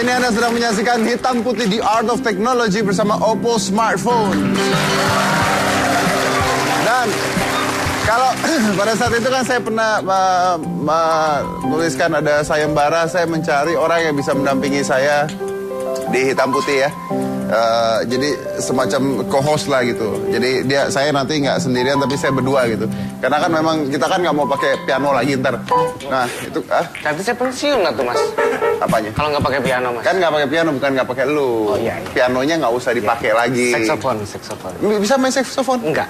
ini Anda sedang menyaksikan Hitam Putih The Art of Technology bersama Oppo Smartphone. Dan kalau pada saat itu kan saya pernah menuliskan ada sayembara, saya mencari orang yang bisa mendampingi saya di Hitam Putih ya. Jadi semacam co-host lah gitu. Jadi saya nanti nggak sendirian tapi saya berdua gitu. Karena kan memang kita kan nggak mau pakai piano lagi ntar. Nah itu Nanti saya pensiun lah tuh mas. Apanya? Kalau nggak pakai piano mas. Kan nggak pakai piano bukan nggak pakai lu. Oh iya. Pianonya nggak usah dipakai lagi. Saxophone. Bisa main saxophone? Enggak.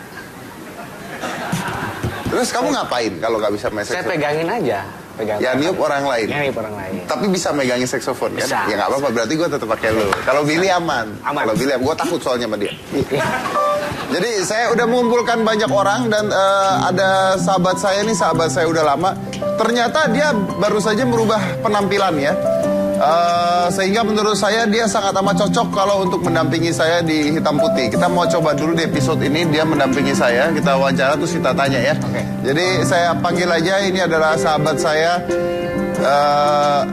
Terus kamu ngapain kalau nggak bisa main saxophone? Saya pegangin aja. Ya niup orang lain. Ya niup orang lain. Tapi bisa megangin saxophone kan? Bisa. Ya nggak apa-apa, berarti gue tetap pakai lu. Kalau Billy aman. Aman. Kalau Billy, gue takut soalnya sama dia. Jadi saya udah mengumpulkan banyak orang dan ada sahabat saya nih, sahabat saya udah lama. Ternyata dia baru saja merubah penampilan ya. Sehingga menurut saya dia sangat amat cocok kalau untuk mendampingi saya di Hitam Putih. Kita mau coba dulu di episode ini dia mendampingi saya. Kita wawancara terus kita tanya ya. Oke. Jadi saya panggil aja, ini adalah sahabat saya.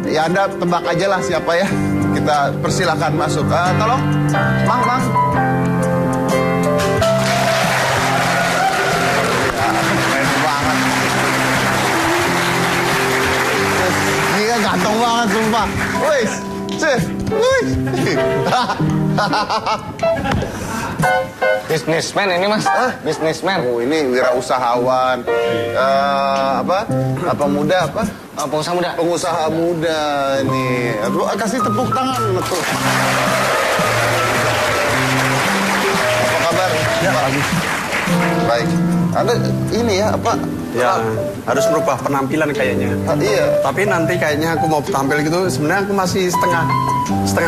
Ya Anda tebak aja lah siapa ya. Kita persilahkan masuk. Tolong, Mang. Ganteng banget sumpah. Wis. Businessman ini mas. Businessman. Oh ini wirausahawan. Apa muda apa? Pengusaha muda. Pengusaha muda ini. Aduh, kasih tepuk tangan tuh. Apa kabar? Ya bagus. Baik. Anda ini ya apa? Ya harus merubah penampilan kayaknya. Iya. Tapi nanti kayaknya aku mau tampil gitu. Sebenarnya aku masih setengah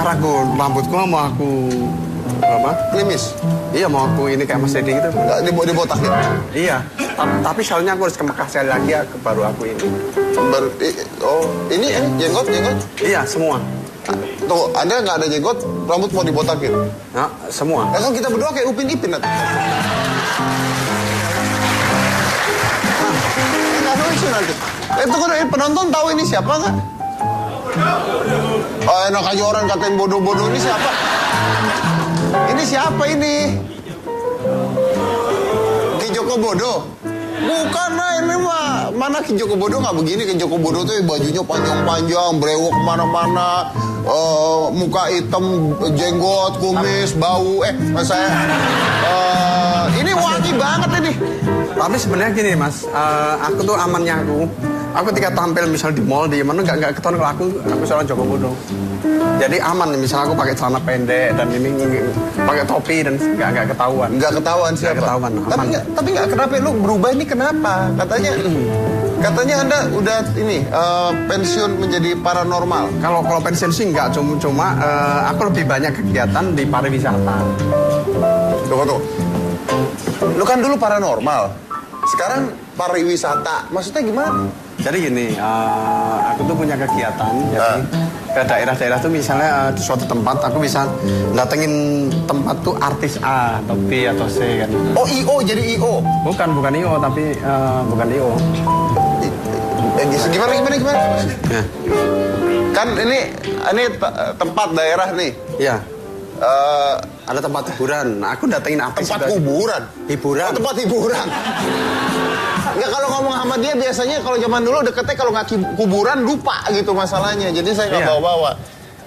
ragu. Rambutku mau aku apa? Klimis. Iya mau aku ini kayak Mas Deddy gitu. Nggak dibotak ya? Iya. Tapi soalnya aku harus ke Mekah sekali lagi ya, baru aku ini. Ini jenggot? Iya semua. Tuh, Anda nggak ada jenggot, rambut mau dibotakin? Nah, semua. Nah, kan kita berdua kayak Upin Ipin nanti. Nggak lucu nanti. Tunggu, penonton tahu ini siapa nggak? Oh, enak aja orang katain bodoh-bodoh, ini siapa? Ini siapa ini? Ki Joko Bodo? Bukan lah, ini mah. Mana Ki Joko Bodo nggak begini. Ki Joko Bodo tuh bajunya panjang-panjang, brewok kemana-mana. Muka hitam, jenggot, kumis, bau. Ini wangi banget ini. Tapi sebenarnya gini mas, aku tuh amannya aku ketika tampil misal di mall di mana nggak ketahuan kalau aku seorang Joko Bodo. Jadi aman misal aku pakai celana pendek dan ini pakai topi dan nggak ketahuan. Nggak ketahuan siapa? Nggak ketahuan. Tapi nggak kenapa lu berubah ini kenapa? Katanya Anda udah ini pensiun menjadi paranormal. Kalau pensiun sih nggak, cuma aku lebih banyak kegiatan di pariwisata. Tunggu. Lu kan dulu paranormal, sekarang pariwisata. Maksudnya gimana? Jadi gini, aku tuh punya kegiatan. Jadi ke daerah-daerah tuh misalnya di suatu tempat aku bisa datengin tempat tuh artis A atau B atau C kan. Oh IO, jadi IO? Bukan IO tapi bukan IO. Gimana? Ya. Kan ini tempat daerah nih. Iya. Ada tempat hiburan. Nah, aku datengin artis. Tempat kuburan? Hiburan. Oh, tempat hiburan. Enggak, kalau ngomong sama dia biasanya kalau zaman dulu deketnya kalau nggak kuburan lupa gitu masalahnya. Jadi saya nggak bawa-bawa.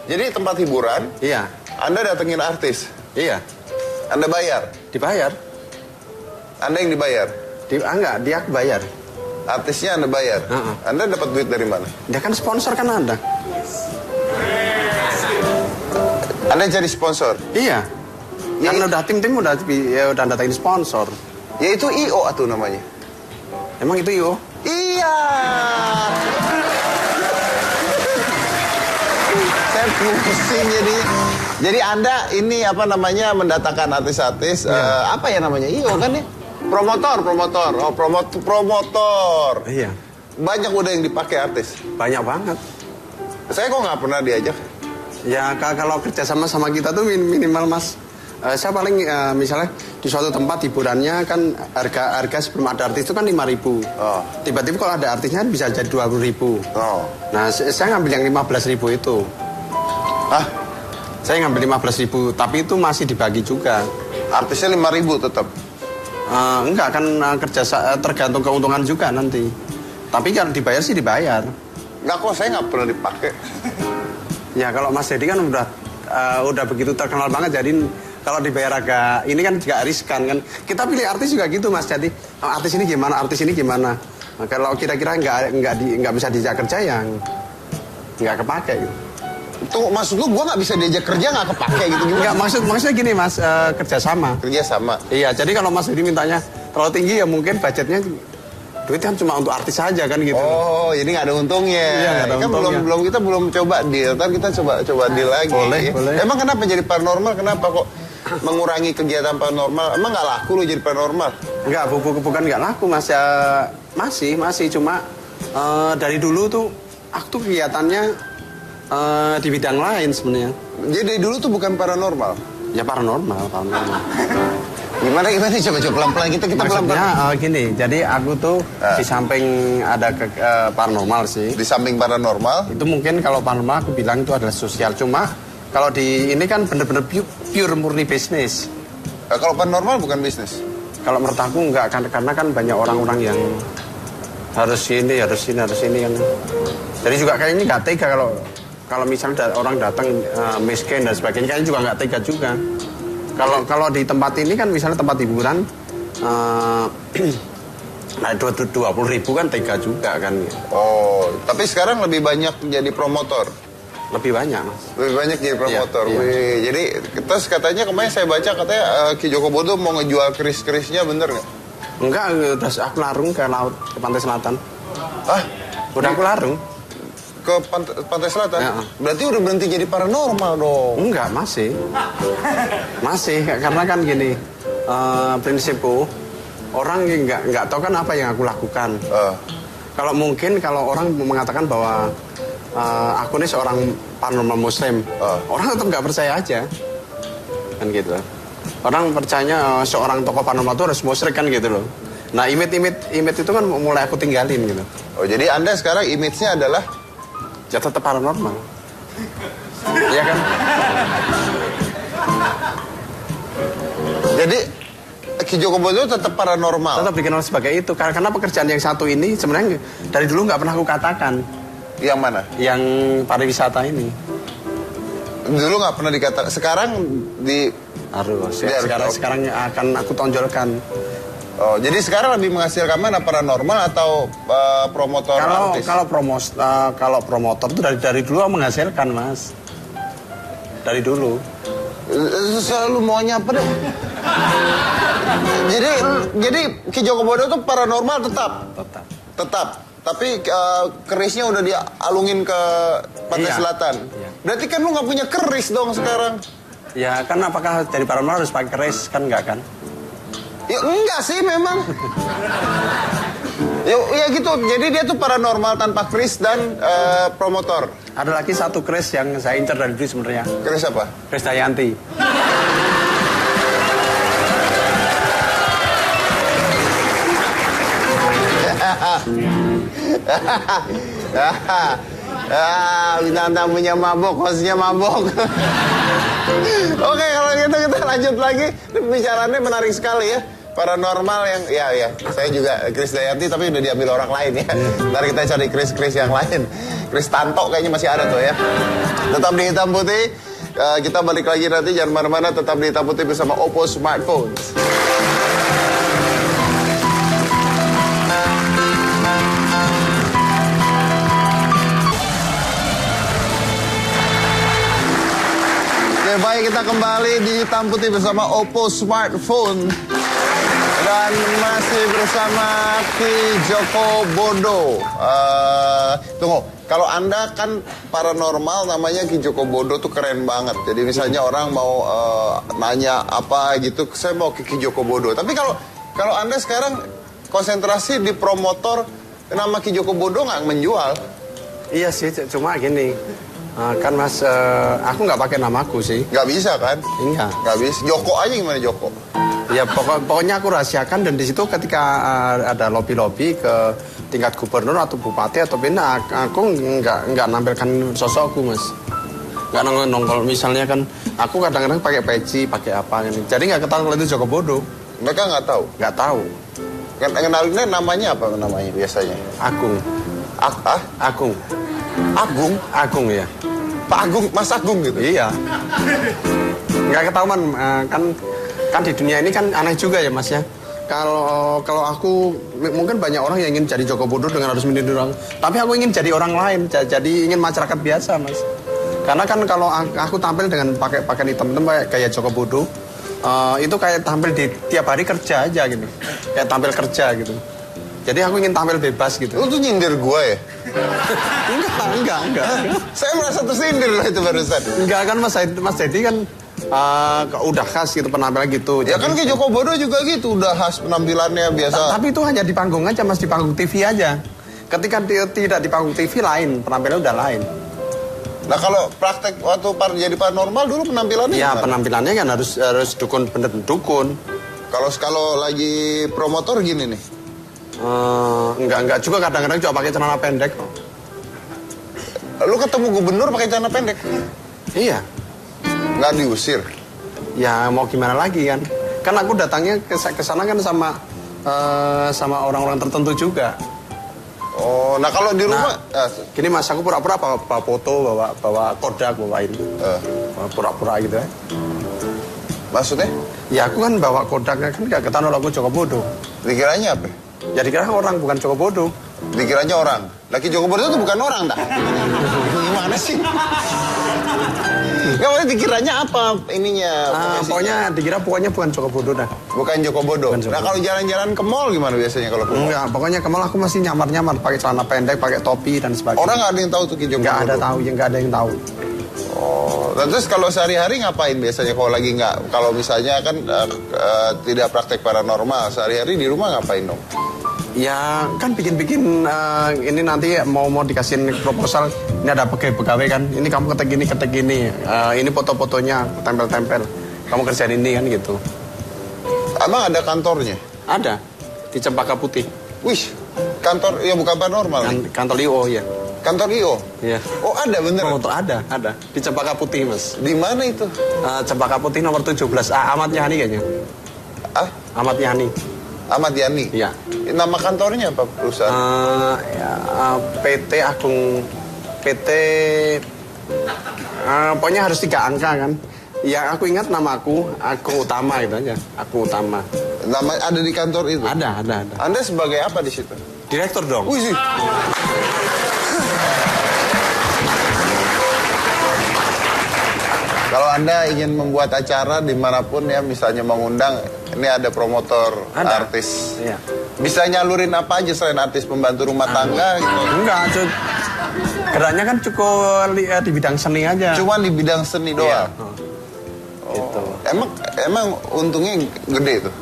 Jadi tempat hiburan. Iya. Anda datengin artis. Iya. Anda bayar. Dibayar. Anda yang dibayar. Enggak, dia bayar. Artisnya Anda bayar. Anda dapat duit dari mana? Dia kan sponsor kan Anda. Anda cari sponsor. Iya. Ya, kan udah tim udah datengin sponsor. Ya itu IO atuh namanya. Emang itu IO? Iya. Saya pusing jadinya. Jadi Anda ini apa namanya mendatangkan artis-artis apa ya namanya IO kan ya? Promotor. Oh, promotor. Iya. Banyak udah yang dipakai artis. Banyak banget. Saya kok nggak pernah diajak. Ya kalau kerja sama kita tuh minimal mas. Saya paling misalnya di suatu tempat hiburannya kan harga sebelum ada artis itu kan 5.000. Oh. Tiba-tiba kalau ada artisnya bisa jadi 20.000. Oh. Nah saya ngambil yang 15.000 itu. Ah, Saya ngambil 15.000, tapi itu masih dibagi juga. artisnya 5.000 tetap. Enggak, kan tergantung keuntungan juga nanti. Tapi kalau dibayar sih dibayar. Enggak kok, saya nggak pernah dipakai. Ya kalau Mas Dedi kan udah begitu terkenal banget, jadi kalau dibayar agak ini kan juga riskan kan. Kita pilih artis juga gitu Mas, jadi artis ini gimana, artis ini gimana. Nah, kalau kira-kira nggak bisa diajak kerja yang nggak kepake gitu. Tuh maksud lu gue nggak bisa diajak kerja nggak kepake gitu Nggak, gimana? maksudnya gini Mas, kerjasama. Kerja sama. Iya, jadi kalau Mas Dedi mintanya terlalu tinggi ya mungkin budgetnya duit kan cuma untuk artis saja kan gitu. Oh, jadi nggak ada untungnya. Iya, nggak ada Kan untungnya. kita belum coba deal. Ntar kita coba deal lagi. Boleh. Emang kenapa jadi paranormal? Kenapa kok mengurangi kegiatan paranormal? Emang nggak laku lu jadi paranormal? Enggak, bukan nggak laku Mas ya, masih cuma dari dulu tuh aku tuh kegiatannya di bidang lain sebenarnya. Jadi dulu tuh bukan paranormal. Ya paranormal. Gimana coba pelan-pelan kita pelan-pelan. Maksudnya gini, jadi aku tuh di samping ada paranormal sih. Di samping paranormal, Itu mungkin kalau paranormal aku bilang itu adalah sosial. Cuma kalau di ini kan bener-bener pure murni bisnis. kalau paranormal bukan bisnis. Kalau menurut aku enggak, karena kan banyak orang-orang yang harus ini kan. Jadi juga kayaknya nggak tega kalau misalnya orang datang miskin dan sebagainya, kayaknya juga nggak tega juga. Kalau di tempat ini kan misalnya tempat hiburan, nah 20.000 kan tega juga kan. Oh, tapi sekarang lebih banyak jadi promotor. Lebih banyak Mas. Lebih banyak jadi promotor. Iya. Wih, jadi terus katanya kemarin saya baca katanya Ki Joko Bodo mau ngejual keris-kerisnya, bener nggak? Enggak, udah aku larung ke laut, ke pantai selatan. Ah, Udah aku larung. ke pantai selatan? Ya. Berarti udah berhenti jadi paranormal dong. Enggak, masih. Masih, karena kan gini, prinsipku, orang nggak tahu kan apa yang aku lakukan. Kalau mungkin kalau orang mengatakan bahwa aku ini seorang paranormal muslim, orang tetap nggak percaya aja, kan gitu. Orang percayanya seorang tokoh paranormal itu harus musyrik kan gitu loh. Nah image itu kan mulai aku tinggalin gitu. Oh, jadi Anda sekarang image-nya adalah Ya tetap paranormal. Iya kan? jadi Ki Joko Bodo tetap paranormal. Tetap dikenal sebagai itu. Karena pekerjaan yang satu ini sebenarnya dari dulu nggak pernah aku katakan. Yang mana? Yang pariwisata ini. Dulu nggak pernah dikatakan. Sekarang di Harus. Ya, Sekarang akan aku tonjolkan. Oh, jadi sekarang lebih menghasilkan mana, paranormal atau promotor artis? Kalau promotor itu dari dulu menghasilkan Mas. Dari dulu. Selalu maunya apa deh? jadi Ki Joko Bodo tuh paranormal tetap. Tapi kerisnya udah dialungin ke pantai Iya. selatan. Iya. Berarti kan lu nggak punya keris dong sekarang? Ya kan apakah dari paranormal harus pakai keris kan enggak kan? Ya enggak sih memang. Ya gitu. Jadi dia tuh paranormal tanpa keris dan promotor. Ada lagi satu keris yang saya incar dari dulu sebenarnya. Keris apa? Keris Dayanti. Bintang tamunya mabok, hostnya mabok. Oke, kalau gitu kita lanjut lagi. Pembicaraannya menarik sekali ya. Paranormal yang, ya, saya juga Kris Dayanti tapi udah diambil orang lain ya. Ntar kita cari Kris yang lain. Kris Tanto kayaknya masih ada tuh ya. Tetap di Hitam Putih. Kita balik lagi nanti, jangan mana-mana, tetap di Hitam Putih bersama Oppo Smartphones. Oke, baik, kita kembali di Hitam Putih bersama Oppo Smartphone. Dan masih bersama Ki Joko Bodo. Tunggu, kalau Anda kan paranormal, namanya Ki Joko Bodo tuh keren banget. Jadi misalnya orang mau nanya apa gitu, saya mau ke Ki Joko Bodo. Tapi kalau Anda sekarang konsentrasi di promotor, nama Ki Joko Bodo nggak menjual. Iya sih, cuma gini. Kan Mas, aku nggak pakai namaku sih. Nggak bisa kan? Enggak. Nggak bisa. Joko aja gimana Joko? Ya pokoknya aku rahasiakan, dan di situ ketika ada lobby ke tingkat gubernur atau bupati atau bina, aku nggak nampilkan sosokku Mas. nggak nongol. Misalnya kan aku kadang-kadang pakai peci, pakai apa gitu. Jadi nggak ketahuan kalau itu Joko Bodo. Mereka nggak tahu. Nggak tahu. Kenalinnya namanya apa namanya biasanya? Agung. Agung. Agung? Agung ya. Pak Agung, Mas Agung gitu? Iya. Nggak ketahuan kan di dunia ini kan aneh juga ya Mas ya. Kalau aku mungkin banyak orang yang ingin jadi Joko Bodo dengan harus meniru orang. Tapi aku ingin jadi orang lain, jadi ingin masyarakat biasa Mas. Karena kan kalau aku tampil dengan pakai pakaian hitam kayak Joko Bodo, itu kayak tampil di tiap hari kerja aja gitu. Kayak tampil kerja gitu. Jadi aku ingin tampil bebas gitu. Lu tuh nyindir gua ya? Enggak. Saya merasa tersindir loh itu barusan. Enggak kan Mas Dedi kan udah khas gitu penampilan gitu. Ya kan kayak Joko Bodo juga gitu, udah khas penampilannya biasa. Tapi itu hanya di panggung aja Mas, di panggung TV aja. Ketika tidak di panggung TV lain, penampilannya udah lain. Nah kalau praktek waktu jadi paranormal dulu penampilannya Ya gimana? penampilannya kan harus dukun, bener dukun. Kalau lagi promotor gini nih. Enggak juga kadang-kadang cuma pakai celana pendek kok. Lu ketemu gubernur pakai celana pendek? Iya. Nggak diusir? Ya mau gimana lagi kan? Kan aku datangnya ke sana kan sama orang-orang tertentu juga. Oh, nah kalau di rumah, Gini Mas, aku pura-pura bawa foto, bawa Kodak, bawa ini, pura-pura gitu ya. Maksudnya? Ya aku kan bawa Kodaknya kan gak ketahuan aku Joko Bodo. Dikiranya apa? Ya dikira orang bukan Joko Bodo. Dikiranya orang. Laki Joko Bodo itu bukan orang dah. Gimana sih? Gak boleh dikiranya apa ininya? Pokoknya bukan Joko Bodo dah. Bukan Joko Bodo. Bukan Joko Nah kalau jalan-jalan ke mall gimana biasanya kalau ke mall? Enggak, pokoknya ke mall aku masih nyamar-nyamar pakai celana pendek, pakai topi dan sebagainya. Orang nggak ada yang tahu tuh Ki Joko Nggak Bodo? nggak ada yang tahu. Oh, nah, terus kalau sehari-hari ngapain biasanya kalau lagi nggak? Kalau misalnya kan tidak praktek paranormal, sehari-hari di rumah ngapain dong? Ya kan bikin-bikin ini nanti mau dikasihin proposal. Ini ada pegawai kan. Ini kamu ketek gini. Ini foto-fotonya tempel-tempel. Kamu kerjain ini kan gitu. Emang ada kantornya? Ada di Cempaka Putih. Wih, kantor ya bukan paranormal. nih. Kantor IO ya. Kantor IO? Iya. Oh ada bener? Promotor ada di Cempaka Putih Mas. Di mana itu? Cempaka Putih nomor 17. Ahmad Yani kayaknya. Ah, Ahmad Yani. Ahmad Yani? Iya. Nama kantornya apa perusahaan? PT Agung PT pokoknya harus 3 angka kan. Ya aku ingat nama aku Agung Utama gitu aja. Agung Utama. Nama ada di kantor itu? Ada. Anda sebagai apa di situ? Direktur dong. Wih sih. Kalau Anda ingin membuat acara dimanapun ya, misalnya mengundang, ini ada promotor Ada. artis. Iya. Bisa nyalurin apa aja selain artis pembantu rumah tangga gitu? Enggak, geraknya kan cukup di bidang seni aja. Cuman di bidang seni doang? Gitu. Emang untungnya gede tuh?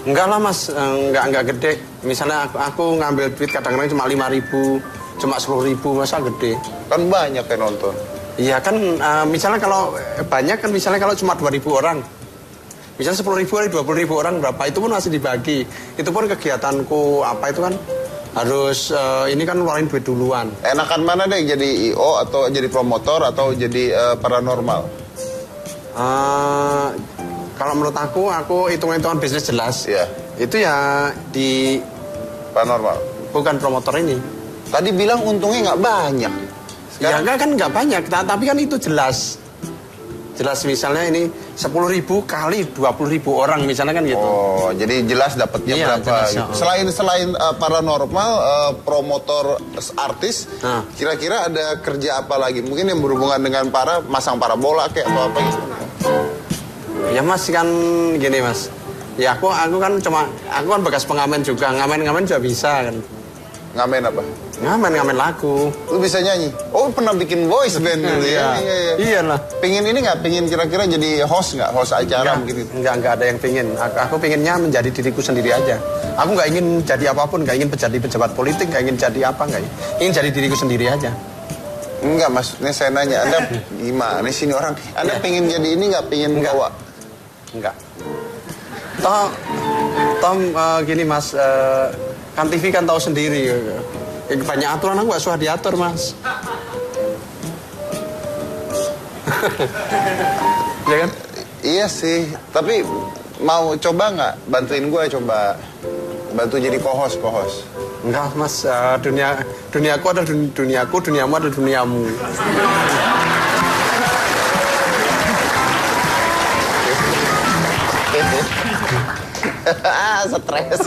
Enggak lah Mas, enggak gede. Misalnya aku ngambil duit kadang-kadang cuma 5.000, cuma 10.000, masa gede? Kan banyak yang nonton. Iya kan, misalnya kalau banyak kan, misalnya kalau cuma 2.000 orang, misalnya 10.000 kali 20.000 orang berapa, itu pun masih dibagi. Itu pun kegiatanku apa itu kan harus ini kan ngeluarin duit duluan. Enakan mana deh, jadi IO atau jadi promotor atau jadi paranormal? Kalau menurut aku hitung-hitungan bisnis jelas. Iya. Itu ya di Paranormal. bukan promotor ini. Tadi bilang untungnya nggak banyak. Ya nggak banyak, tapi kan itu jelas. Jelas misalnya ini 10.000 kali 20.000 orang misalnya kan gitu. Oh, jadi jelas dapatnya Iya, berapa? jelas, Gitu. ya. Selain paranormal, promotor artis, Nah. kira-kira ada kerja apa lagi? Mungkin yang berhubungan dengan masang parabola kayak atau apa gitu? Ya Mas kan gini Mas. Ya aku kan bekas pengamen juga, ngamen juga bisa kan. Ngamen apa? Ngamen lagu. Lu bisa nyanyi? Oh, pernah bikin voice band gitu ya? Iya lah. Pingin ini nggak? Pingin kira-kira jadi host nggak? Host acara mungkin itu? Enggak ada yang pingin. Aku pinginnya menjadi diriku sendiri aja. Aku nggak ingin jadi apapun, nggak ingin menjadi pejabat politik, nggak ingin jadi apa, nggak ingin jadi diriku sendiri aja. Enggak, maksudnya saya nanya, Anda gimana sih ini orang? Anda pengen jadi ini nggak? Pengen bawa? Enggak. Toh gini Mas, kan TV kan tahu sendiri. Banyak aturan aku nggak suka diatur Mas. Ya kan? Iya sih, tapi mau coba nggak bantuin gue coba bantu jadi co-host. Enggak mas, duniaku adalah duniaku, duniamu adalah duniamu. Stres.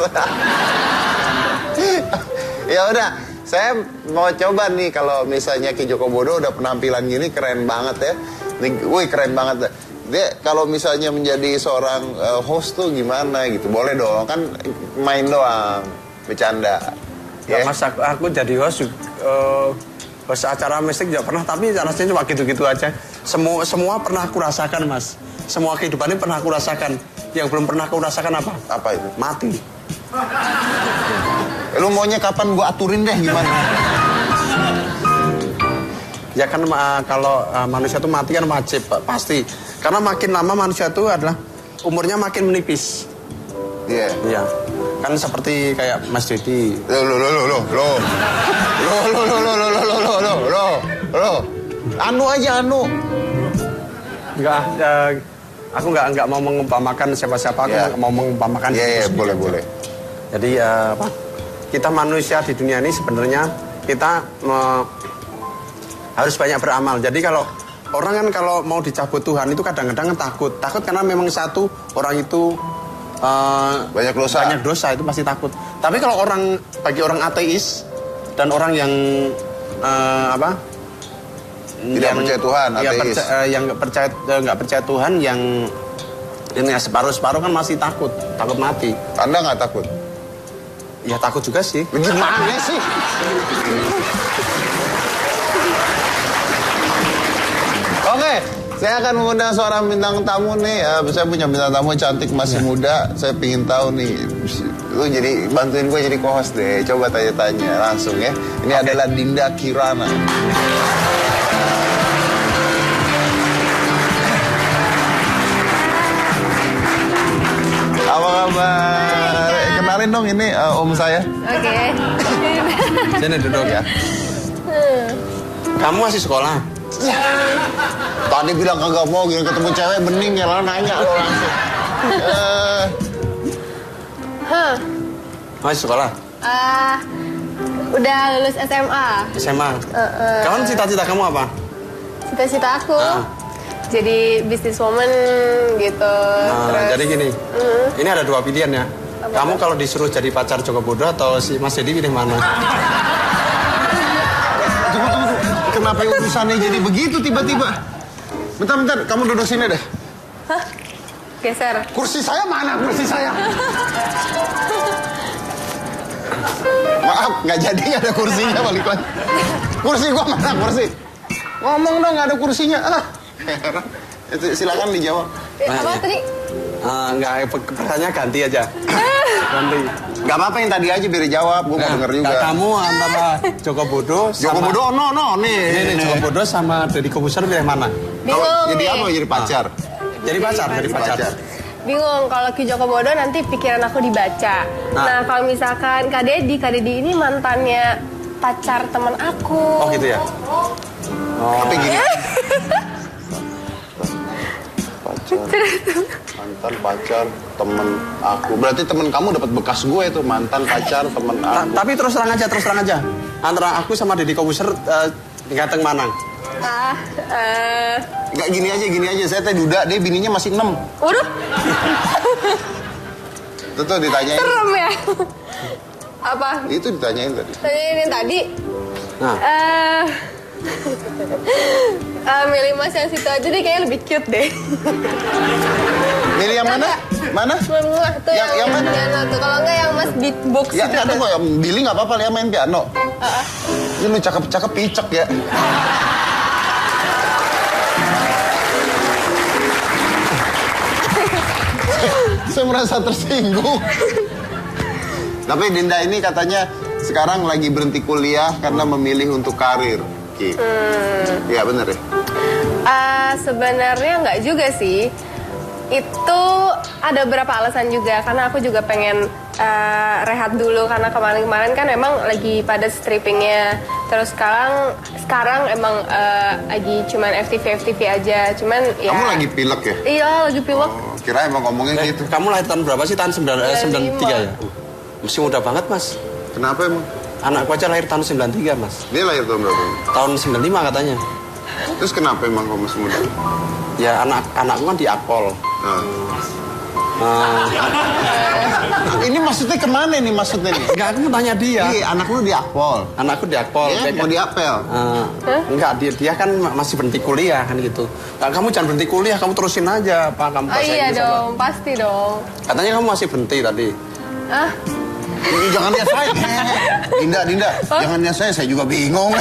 Ya udah, saya mau coba nih kalau misalnya Ki Joko Bodo udah penampilan gini keren banget ya. Wih keren banget. Dia kalau misalnya menjadi seorang host tuh gimana gitu? Boleh dong, kan main doang, bercanda. Ya mas, aku jadi host acara mistik juga pernah, tapi rasanya cuma gitu-gitu aja. Semua pernah aku rasakan mas. Semua kehidupan ini pernah aku rasakan. Yang belum pernah aku rasakan apa? Apa itu? Mati. Lu maunya kapan gua aturin deh gimana? Ya kan kalau manusia itu mati kan wajib pasti. Karena makin lama manusia itu adalah umurnya makin menipis. Iya. Iya. Kan seperti kayak Mas Dedi. Loh. Anu aja anu. Enggak, aku enggak mau mengumpamakan siapa-siapa, aku enggak mau mengumpamakan. Iya, boleh. Jadi kita manusia di dunia ini sebenarnya kita harus banyak beramal. Jadi kalau orang kan kalau mau dicabut Tuhan itu kadang-kadang takut karena memang satu orang itu banyak dosa itu pasti takut. Tapi kalau bagi orang ateis dan orang yang tidak percaya Tuhan, ateis. Yang nggak percaya Tuhan, yang ini separuh kan masih takut mati. Anda nggak takut? Ya takut juga sih. Gimana sih? Oke, saya akan mengundang seorang bintang tamu nih. Saya punya bintang tamu cantik, masih muda. Saya pingin tahu nih, lu jadi bantuin gue jadi co-host deh. Coba tanya-tanya langsung ya. Ini adalah Dinda Kirana. Apa kabar? Kenalin dong, ini om saya. Oke. Sini duduk ya. Kamu masih sekolah? Tadi bilang kagak mau ketemu cewek, bening ya lah nanya lo langsung. Masih sekolah? Udah lulus SMA. SMA. Kamu cita-cita kamu apa? Cita-cita aku jadi businesswoman gitu. Jadi gini, ini ada dua pilihan ya. Kamu kalau disuruh jadi pacar Joko Bodo atau si Mas Dedi pilih mana? Tunggu. Kenapa urusannya jadi begitu tiba-tiba? Bentar, kamu duduk sini deh. Hah? Geser. Kursi saya mana? Kursi saya. Maaf, nggak jadi, nggak ada kursinya, balik lagi. Kursi gua mana kursi? Ngomong dong, nggak ada kursinya. Itu silakan dijawab. Apa tadi? Enggak, pertanyaannya ganti aja. Ganti. Gak apa-apa yang tadi aja biar dijawab, gue mau denger juga. Kamu antara Joko Bodo sama... Joko Bodo, no, nih. Ini Joko Bodo sama Deddy Corbuzier pilih mana? Kalau jadi apa? Jadi pacar? Jadi pacar. Bingung, kalau Ki Joko Bodo nanti pikiran aku dibaca. Nah kalau misalkan Kak Deddy ini mantannya pacar teman aku. Oh gitu ya? Tapi gini. Mantan pacar temen aku. Berarti temen kamu dapat bekas gue itu, mantan pacar temen aku. Tapi terus terang aja. Antara aku sama Deddy Corbuzier ganteng mana? Nggak gini aja. Saya teh duda, dia bininya masih 6. Waduh. Tuh ditanyain. Serem ya. Apa? Itu ditanyain tadi. Tanyain tadi. Nah. Milih Mas yang situ aja deh, kayaknya lebih cute deh. Milih yang mana? Mana? Tuh yang mana? Piano tuh. Kalau enggak yang Mas beatbox Ya itu. nggak ada kok, Billy nggak apa-apa ya main piano. Ini cakep picek ya. Saya merasa tersinggung. Tapi Dinda ini katanya sekarang lagi berhenti kuliah karena memilih untuk karir. Iya bener ya? Sebenarnya nggak juga sih. Itu ada beberapa alasan juga. Karena aku juga pengen rehat dulu. Karena kemarin-kemarin kan memang lagi pada strippingnya Terus sekarang emang lagi cuman FTV aja. Cuman ya. Kamu lagi pilek ya? Iya, lagi pilek. Oh, kira emang ngomongnya gitu. Kamu lahir tahun berapa sih? Tahun 93 ya? Masih muda banget, Mas. Kenapa emang? Anakku aja lahir tahun 93, Mas. Dia lahir tahun berapa? Tahun 95 katanya. Terus kenapa emang kamu masih muda? Ya anakku kan di Akpol. Ini maksudnya kemana nih maksudnya nih? Enggak, aku mau tanya dia. Iya, anak lu di Akpol. Anakku di Akpol. Dia mau diapel. Enggak, dia kan masih berhenti kuliah kan gitu. Nah, kamu jangan berhenti kuliah, kamu terusin aja apa kamu bahasa Iya Inggris dong, apa. pasti dong. Katanya kamu masih berhenti tadi. Ah, Jangan lihat saya. Dinda, jangan lihat saya juga bingung.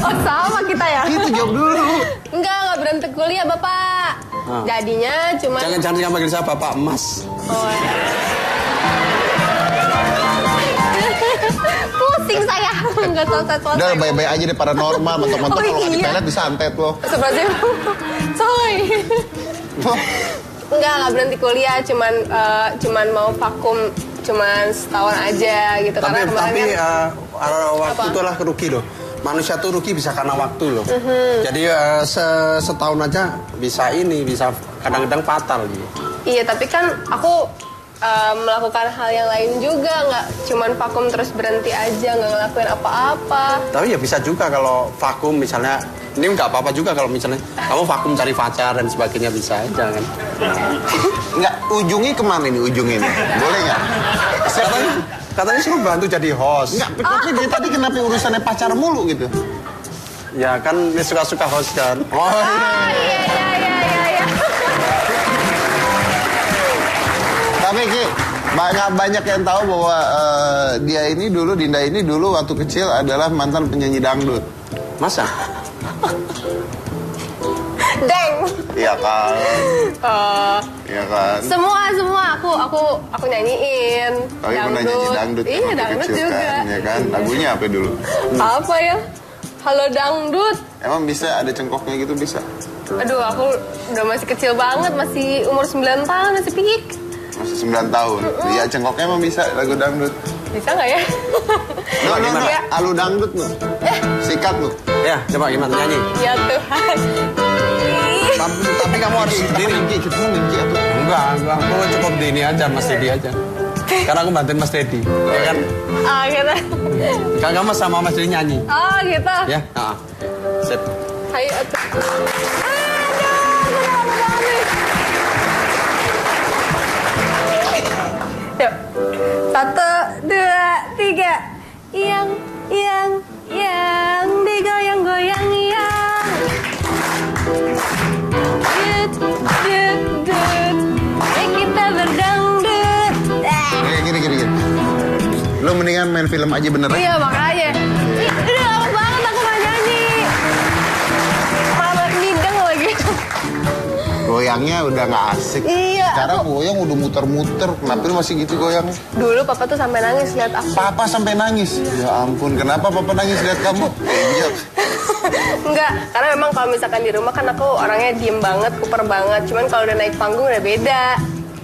oh sama kita ya? Itu jawab dulu. Enggak berhenti kuliah Bapak. Jadinya cuma. Jangan panggil saya Bapak Mas. Oh, ya. Pusing saya. Enggak selesai. Udah baik-baik aja deh paranormal, mentok-mentok kalau nggak dipelet disantet loh. Sebenarnya, coy. Enggak berhenti kuliah, cuman mau vakum cuman setahun aja gitu. Tapi Karena kemarin waktu itu lah rugi loh. Manusia tuh rugi bisa karena waktu loh. Jadi setahun aja bisa kadang-kadang fatal gitu. Iya, tapi kan aku melakukan hal yang lain juga, nggak cuman vakum terus berhenti aja, nggak ngelakuin apa-apa. Tapi ya bisa juga kalau vakum misalnya, ini nggak apa-apa juga kalau misalnya kamu vakum cari pacar dan sebagainya, bisa aja kan. Nggak, ujungnya kemana nih ujungnya nih? Boleh nggak? Katanya suruh bantu jadi host. Nggak, tapi dari tadi kenapa urusannya pacar mulu gitu? Ya kan dia suka-suka host kan. Oh Iya. Tapi Ki, banyak yang tahu bahwa Dinda ini dulu waktu kecil adalah mantan penyanyi dangdut. Masa? Deng. Iya kan? Iya kan? Semua aku nyanyiin. Tapi pernah nyanyi dangdut Iya, waktu dangdut kecil juga. kan? Ya kan? Lagunya apa dulu? Apa ya? Halo dangdut. Emang bisa ada cengkoknya gitu bisa? Aduh, aku udah masih kecil banget, masih umur 9 tahun, masih pikik. Masih 9 tahun. Iya cengkoknya emang bisa lagu dangdut. Bisa nggak ya? No, Iya. alu dangdut lu. Sikat lu. Ya, coba gimana nyanyi? Ya Tuhan. Tapi kamu harus sendiri. Kita mau minggi atau? Enggak, aku cukup di ini aja, Mas Dedi aja. Karena aku bantuin Mas Dedi, ya kan? Ah gitu. Kan kamu sama Mas Dedi nyanyi, Oh gitu. ya? Sip. Ayo. Yuk. 1, 2, 3. Yang digoyang-goyang yang. Dut. Kita berdangdut. Gini. Lu mendingan main film aja bener. Iya makanya. Udah lama banget aku gak nyanyi. Malah nidang lagi. Goyangnya udah nggak asik. Iya. Sekarang goyang udah muter-muter. Kenapa lu masih gitu goyang? Dulu papa tuh sampai nangis lihat aku. Papa sampai nangis. Ya ampun, kenapa papa nangis lihat kamu? Iya. Enggak, karena memang kalau misalkan di rumah kan aku orangnya diem banget, kuper banget. Cuman kalau udah naik panggung udah beda.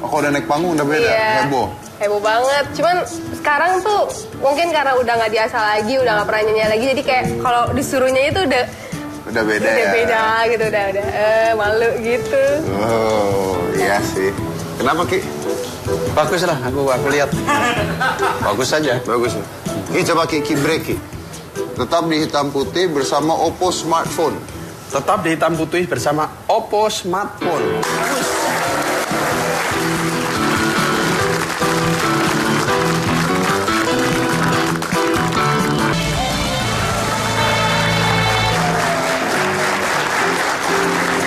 Oh, kalau udah naik panggung udah beda. Iya. Heboh banget. Cuman sekarang tuh mungkin karena udah nggak biasa lagi, udah nggak pernah nyanyi lagi. Jadi kayak kalau disuruhnya itu udah beda ya. beda gitu, udah malu gitu. Oh, iya sih. Kenapa Ki? Bagus lah, aku lihat. Bagus saja. Bagus ya. Ki coba Ki break Ki. Tetap di hitam putih bersama Oppo Smartphone. Tetap di hitam putih bersama Oppo Smartphone.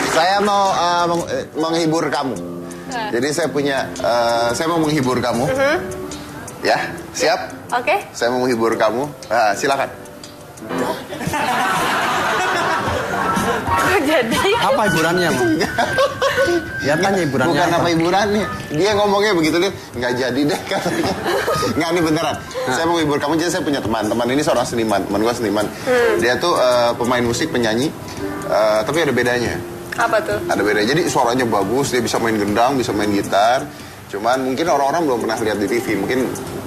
Saya mau menghibur kamu. Jadi saya mau menghibur kamu. Ya, siap? Oke. Saya mau menghibur kamu. Silakan. Kok jadi? Apa hiburannya, Bang? Ya tanya hiburannya. Bukan apa hiburannya. Dia ngomongnya begitu dia nggak jadi deh katanya. Nggak, ini beneran. Saya mau menghibur kamu. Jadi saya punya teman ini seorang seniman. Teman gue seniman. Dia tuh pemain musik, penyanyi. Tapi ada bedanya. Apa tuh? Ada bedanya. Jadi suaranya bagus. Dia bisa main gendang, bisa main gitar. Cuman mungkin orang-orang belum pernah lihat di TV. Mungkin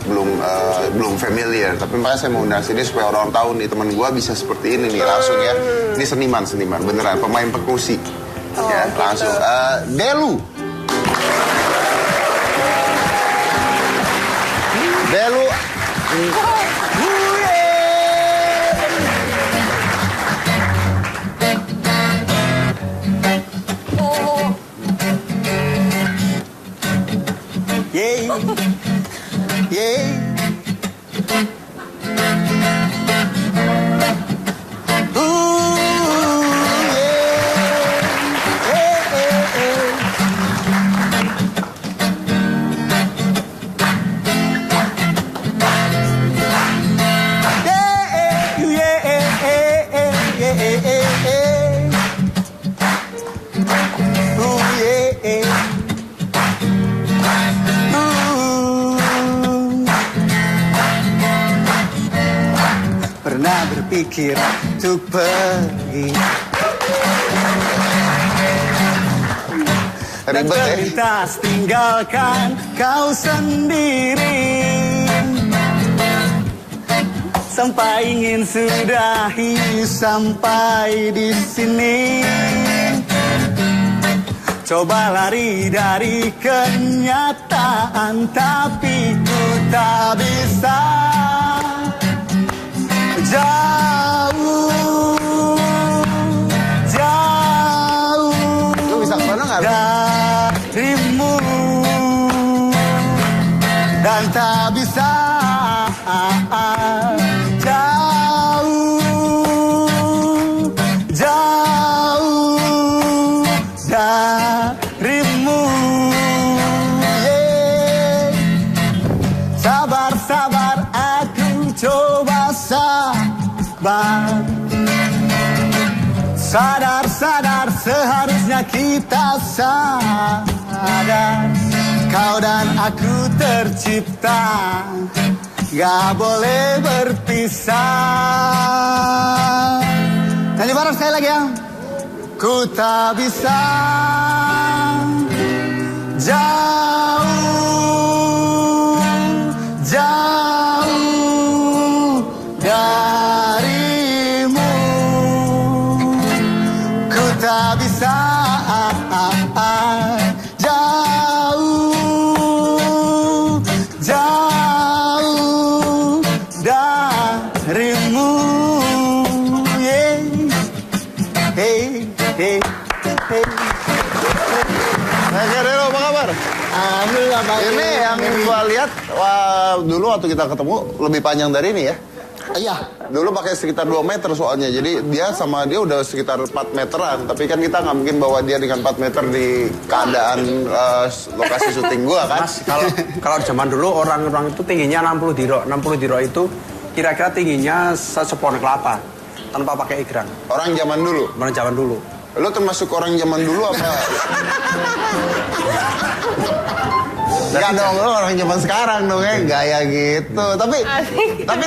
belum familiar. Tapi makanya saya mau undang sini supaya orang tahu nih teman gue bisa seperti ini nih langsung ya. Ini seniman beneran pemain perkusi. Ya gitu. langsung Delu. Delu. Yeay. Yeay. Pernah berpikir untuk pergi dan Ribet ya. terlintas tinggalkan kau sendiri. Sampai ingin sudahi sampai di sini. Coba lari dari kenyataan, tapi ku tak bisa. Jauh, jauh. Lu bisa kemana nggak? Darimu dan tak bisa jauh, jauh darimu. Yeah. Sabar, sabar, aku coba sabar. Sadar, sadar, seharusnya kita sadar. Kau dan aku tercipta, gak boleh berpisah. Nyanyi bareng sekali lagi ya. Ku tak bisa jauh, jauh darimu. Ku tak bisa jauh, jauh darimu. Yeah. Hey, hey, hey. Oke Delu, apa kabar? Alhamdulillah baik. Ini yang gua lihat, wah, dulu waktu kita ketemu lebih panjang dari ini ya. Iya. Dulu pakai sekitar 2 meter soalnya. Jadi dia sama dia udah sekitar 4 meteran. Tapi kan kita nggak mungkin bawa dia dengan 4 meter di keadaan lokasi syuting gua kan. Mas, kalau zaman dulu orang-orang itu tingginya 60 diro. 60 diro itu kira-kira tingginya sepon kelapa tanpa pakai egrang. Orang zaman dulu. Orang zaman dulu. Lo termasuk orang zaman dulu apa? Enggak dong, lo orang zaman sekarang dong ya, gaya gitu. Tapi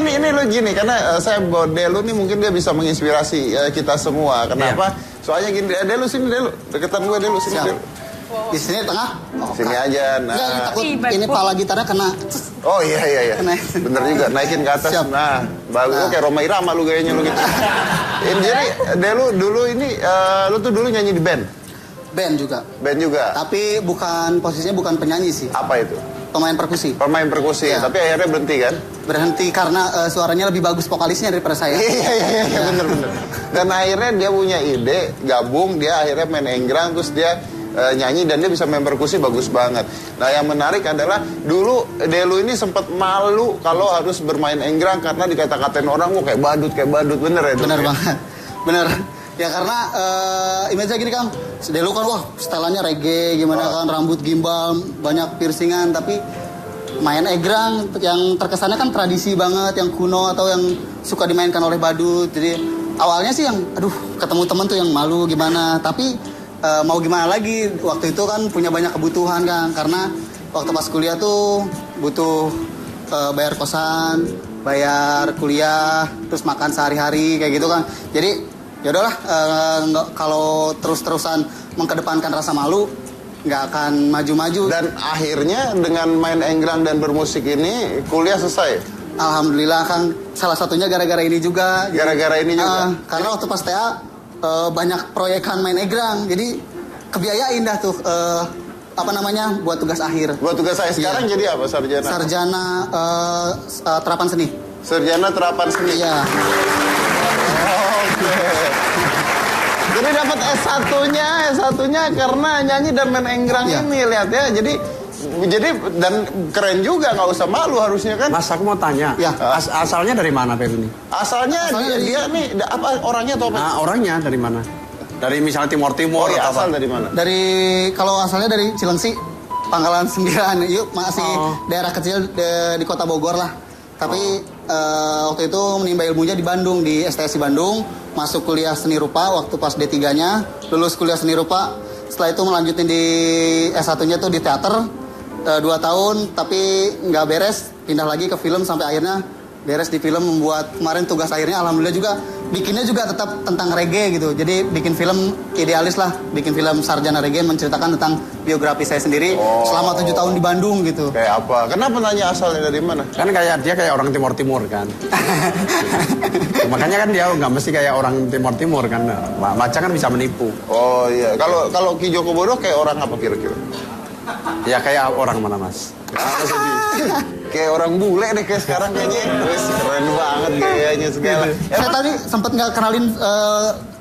ini lo gini, karena saya bawa Delu nih mungkin dia bisa menginspirasi kita semua. Kenapa? Iya. Soalnya gini, Delu sini Delu, deketan gue Delu sini Siap. Delu. Di sini tengah? Sini aja. Nah. Enggak, takut ini pala gitarnya kena. Oh iya. Naik. Bener juga, naikin ke atas. Siap. Nah, bagus. Lo kayak Roma Irama lu gayanya lu gitu. Jadi Delu dulu ini, lu tuh dulu nyanyi di band? Band juga. Band juga? Tapi posisinya bukan penyanyi sih. Apa itu? Pemain perkusi. Pemain perkusi, Iya. tapi akhirnya berhenti kan? Berhenti karena suaranya lebih bagus vokalisnya daripada saya. Iya, bener. Dan akhirnya dia punya ide, gabung, dia akhirnya main enggrang, terus dia nyanyi dan dia bisa main perkusi bagus banget. Nah yang menarik adalah dulu Delu ini sempat malu kalau harus bermain enggrang karena dikata-katain orang, kayak badut, bener ya? Bener Dulu, ya? banget. Bener. Ya karena image-nya gini Kang, Delu kan wah setelannya reggae gimana kan, rambut gimbal, banyak piercingan, tapi main egrang yang terkesannya kan tradisi banget, yang kuno atau yang suka dimainkan oleh badut. Jadi awalnya sih yang aduh ketemu temen tuh yang malu gimana, tapi mau gimana lagi, waktu itu kan punya banyak kebutuhan Kang, karena waktu pas kuliah tuh butuh bayar kosan, bayar kuliah, terus makan sehari-hari kayak gitu kan. Jadi ya udahlah, kalau terus-terusan mengedepankan rasa malu, nggak akan maju-maju. Dan akhirnya dengan main enggrang dan bermusik ini kuliah selesai. Alhamdulillah Kang, salah satunya gara-gara ini juga. Gara-gara ini juga. Karena waktu pas TA banyak proyekan main egrang, jadi kebiayain dah tuh buat tugas akhir. Buat tugas saya sekarang Iya. jadi apa sarjana? Sarjana terapan seni. Sarjana terapan seni. Iya. Oke. Jadi dapat S1-nya karena nyanyi dan main enggrang Iya. ini, lihat ya. Jadi dan keren juga, nggak usah malu harusnya kan. Mas, aku mau tanya, Ya. asalnya dari mana Pep ini? Asalnya dia nih apa orangnya atau apa? Nah, orangnya dari mana? Dari misalnya Timur Oh iya, atau asal apa? dari mana? Kalau asalnya dari Cilengsi, Pangkalan 9. Yuk, masih daerah kecil di kota Bogor lah. Tapi waktu itu menimba ilmunya di Bandung, di STSI Bandung. Masuk kuliah seni rupa waktu pas D3-nya. Lulus kuliah seni rupa. Setelah itu melanjutin di S1-nya tuh di teater. 2 tahun, tapi nggak beres. Pindah lagi ke film sampai akhirnya beres di film. Membuat kemarin tugas akhirnya alhamdulillah juga. Bikinnya juga tetap tentang reggae gitu. Jadi bikin film idealis lah. Bikin film sarjana reggae menceritakan tentang biografi saya sendiri. Selama 7 tahun di Bandung gitu. Kayak apa? Kenapa nanya asalnya dari mana? Kan dia kayak orang Timur kan. Makanya kan dia nggak mesti kayak orang Timur kan. Baca kan bisa menipu. Oh iya, kalau Ki Joko Bodo kayak orang apa kira-kira? Ya kayak orang mana Mas? Kayak orang bule deh kayak sekarang kayaknya. Wes keren banget gayanya segala. Saya tadi sempat nggak kenalin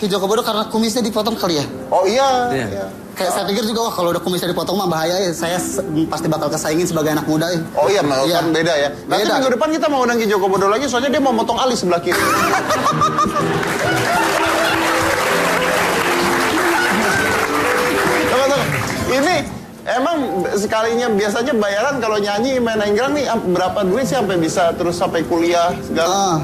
Ki Joko Bodo karena kumisnya dipotong kali ya. Oh iya. Iya. Iya. Kayak saya pikir juga wah kalau udah kumisnya dipotong mah bahaya ya. Saya pasti bakal kesaingin sebagai anak muda ya. Oh iya, kan beda ya. Nanti Beda. minggu depan kita mau undang Ki Joko Bodo lagi, soalnya dia mau motong alis sebelah kiri. Tunggu. Ini emang sekalinya biasanya bayaran kalau nyanyi main enggrang nih berapa duit sih sampai bisa terus sampai kuliah segala?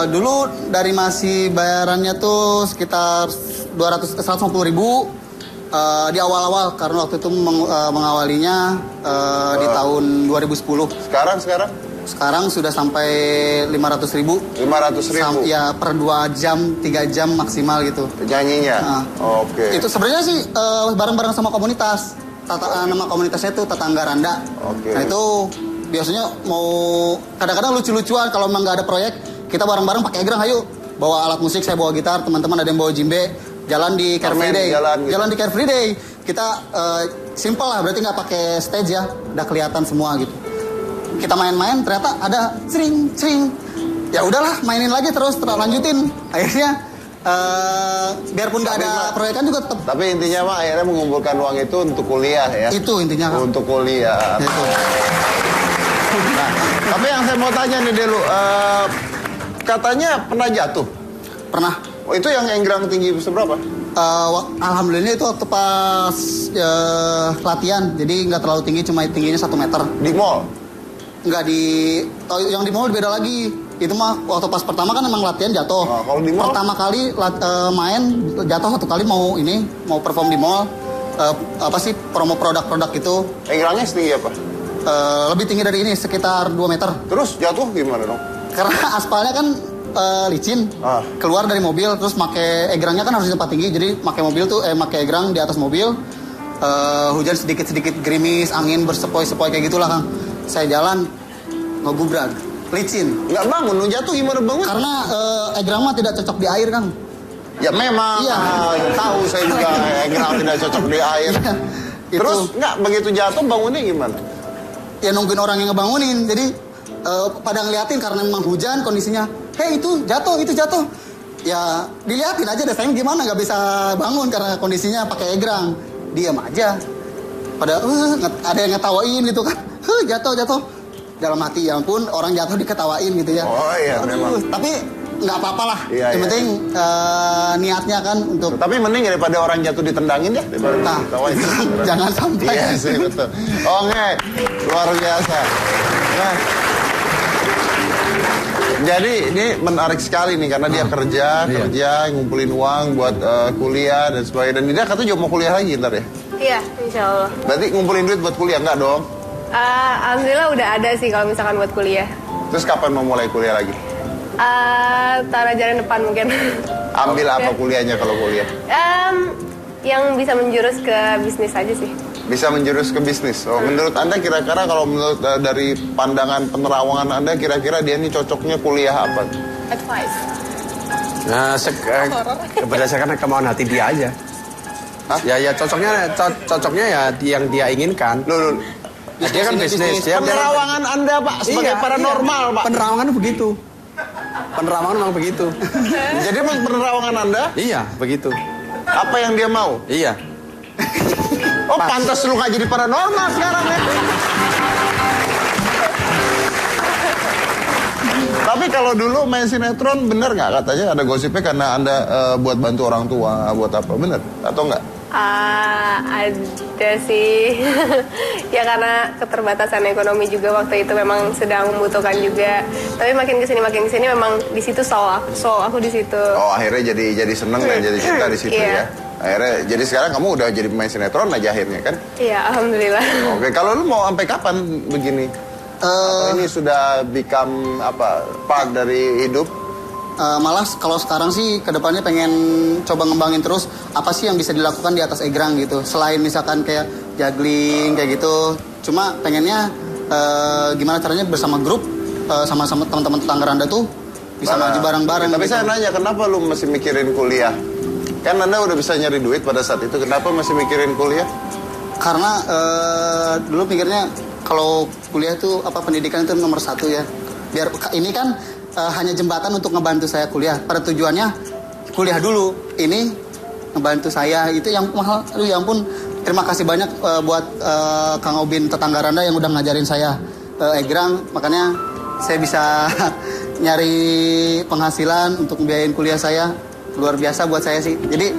Dulu dari masih bayarannya tuh sekitar 150 ribu di awal-awal karena waktu itu mengawalinya di tahun 2010. Sekarang sudah sampai 500 ribu. 500 ribu? Ya per 2 jam, 3 jam maksimal gitu. Nyanyinya? Oke. Itu sebenarnya sih bareng-bareng sama komunitas. Nama komunitasnya itu Tetangga Randa. Oke. Nah itu biasanya mau kadang-kadang lucu-lucuan kalau memang nggak ada proyek kita bareng-bareng pakai egrang, ayo bawa alat musik, saya bawa gitar, teman-teman ada yang bawa djembe, jalan di Care Free Day. Jalan Di Care Free Day kita simple lah, berarti nggak pakai stage ya, udah kelihatan semua gitu. Kita main-main ternyata ada sering ya udahlah mainin lagi terus lanjutin akhirnya biarpun nggak ada proyekan juga tetap. Tapi intinya mah akhirnya mengumpulkan uang itu untuk kuliah ya. Itu intinya. Untuk kuliah. Itu. Nah, tapi yang saya mau tanya nih dulu, katanya pernah jatuh. Pernah. Oh, itu yang enggrang tinggi seberapa? Alhamdulillah itu waktu pas latihan, jadi nggak terlalu tinggi, cuma tingginya 1 meter. Di mall? Nggak yang di mall beda lagi. Itu mah waktu pas pertama kan emang latihan jatuh. Oh, kalau di mall? Pertama kali main jatuh 1 kali mau perform di mall. Promo produk-produk itu. Enggrangnya setinggi apa? Lebih tinggi dari ini sekitar 2 meter. Terus jatuh gimana dong? Karena aspalnya kan licin, keluar dari mobil terus make egrangnya kan harus di tempat tinggi, jadi make egrang di atas mobil. Hujan sedikit-sedikit gerimis, angin bersepoi-sepoi kayak gitulah Kang. Saya jalan ngegubrak, licin. Nggak bangun, lu jatuh gimana bangun? Karena egrang mah tidak cocok di air Kang. Ya memang, Iya. Tahu saya juga enggrang tidak cocok di air. Iya, Terus itu. nggak begitu jatuh bangunnya gimana? Ya nungguin orang yang ngebangunin, jadi pada ngeliatin karena memang hujan kondisinya. Hei itu jatuh. Ya diliatin aja deh, saya gimana nggak bisa bangun karena kondisinya pakai egrang. Diam aja. Pada ada yang ngetawain gitu kan. Jatuh. Dalam hati ya ampun orang jatuh diketawain gitu ya. Oh iya memang. Tapi nggak apa-apa lah. Iya, Yang iya. penting niatnya kan untuk. Tapi mending daripada orang jatuh ditendangin ya daripada Nah, ditawain. jangan sampai. Iya sih betul. Oke, luar biasa. Nah, jadi ini menarik sekali nih karena dia kerja, ngumpulin uang buat kuliah dan sebagainya. Dan dia katanya juga mau kuliah lagi ntar ya. Iya, insya Allah. Berarti ngumpulin duit buat kuliah enggak dong? Alhamdulillah udah ada sih kalau misalkan buat kuliah. Terus kapan mau mulai kuliah lagi? Tahun ajaran depan mungkin. Ambil apa kuliahnya kalau kuliah? Yang bisa menjurus ke bisnis aja sih. Bisa menjurus ke bisnis. Oh, menurut Anda kira-kira kalau menurut dari pandangan penerawangan Anda kira-kira dia ini cocoknya kuliah apa? Advice. Nah, berdasarkan kemauan hati dia aja. Hah? Ya cocoknya ya yang dia inginkan. Loh. Dia kan bisnis. Penerawangan Anda Pak sebagai paranormal Pak. Penerawangan begitu. Penerawangan memang begitu. Jadi penerawangan Anda Iya, begitu. apa yang dia mau? Iya. Oh pantas lu gak jadi paranormal sekarang ya. Tapi kalau dulu main sinetron bener nggak katanya ada gosipnya karena Anda buat bantu orang tua, buat apa? Bener atau enggak? Ada sih. Ya karena keterbatasan ekonomi juga waktu itu memang sedang membutuhkan juga. Tapi makin kesini memang di situ soul aku di situ. Oh akhirnya jadi seneng dan jadi cinta di situ Iya. ya. Akhirnya jadi sekarang kamu udah jadi pemain sinetron aja akhirnya kan? Iya, alhamdulillah. Oke, kalau lu mau sampai kapan begini? Atau ini sudah become apa part dari hidup? Malah kalau sekarang sih kedepannya pengen coba ngembangin terus apa sih yang bisa dilakukan di atas egrang gitu. Selain misalkan kayak juggling kayak gitu. Cuma pengennya gimana caranya bersama grup sama-sama teman-teman tetangga Randa tuh bisa maju bareng-bareng. Tapi gitu. saya nanya kenapa lu masih mikirin kuliah? Kan Anda udah bisa nyari duit pada saat itu, kenapa masih mikirin kuliah? Karena dulu pikirnya kalau kuliah tuh pendidikan itu nomor 1 ya. Biar ini kan hanya jembatan untuk ngebantu saya kuliah. Pada tujuannya kuliah dulu. Ini ngebantu saya itu yang mahal. Aduh ya ampun. Terima kasih banyak buat Kang Obin tetangga Randa yang udah ngajarin saya egrang. Makanya saya bisa nyari penghasilan untuk biayain kuliah saya. Luar biasa buat saya sih. Jadi